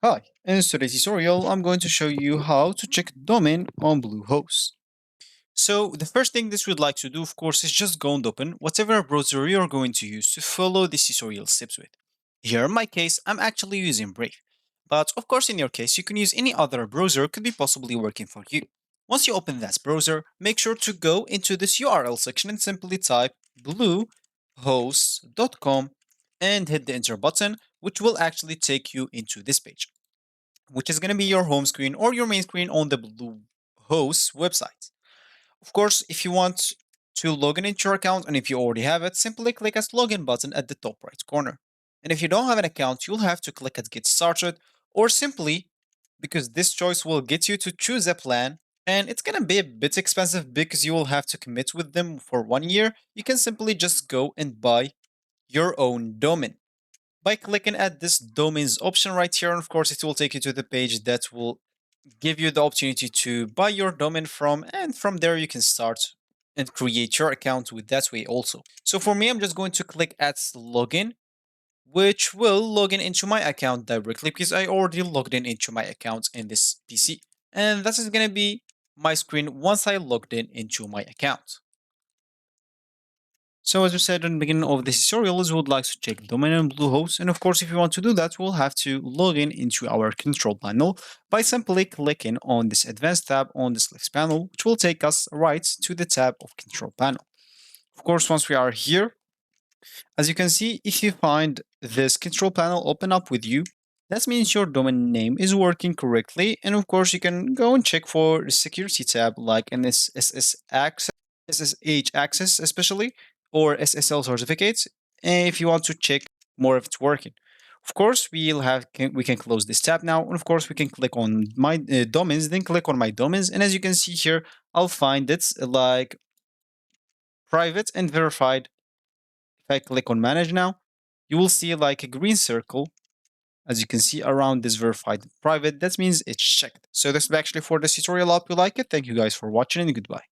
Hi, in today's tutorial, I'm going to show you how to check domain on Bluehost. So the first thing this would like to do, of course, is just go and open whatever browser you're going to use to follow this tutorial steps with. Here in my case, I'm actually using Brave. But of course, in your case, you can use any other browser could be possibly working for you. Once you open that browser, make sure to go into this URL section and simply type bluehost.com and hit the enter button, which will actually take you into this page, which is going to be your home screen or your main screen on the Bluehost website. Of course, if you want to log in into your account and if you already have it, simply click as login button at the top right corner. And if you don't have an account, you'll have to click at get started or simply because this choice will get you to choose a plan and it's going to be a bit expensive because you will have to commit with them for 1 year. You can simply just go and buy your own domain by clicking at this domains option right here. And of course, it will take you to the page that will give you the opportunity to buy your domain from, and from there you can start and create your account with that way also. So for me, I'm just going to click at login, which will log in into my account directly because I already logged in into my account in this PC. And this is going to be my screen once I logged in into my account. So as we said in the beginning of this tutorial, is we would like to check domain and Bluehost. And of course, if you want to do that, we'll have to log in into our control panel by simply clicking on this advanced tab on this left panel, which will take us right to the tab of control panel. Of course, once we are here, as you can see, if you find this control panel open up with you, that means your domain name is working correctly. And of course, you can go and check for the security tab like NSSS access, SSH access especially, or SSL certificates, if you want to check more if it's working. Of course, we can close this tab now, and of course we can click on my domains, then click on my domains, and as you can see here, I'll find it's like private and verified. If I click on manage now, you will see like a green circle, as you can see around this verified private. That means it's checked. So this is actually for this tutorial. I hope you like it. Thank you guys for watching and goodbye.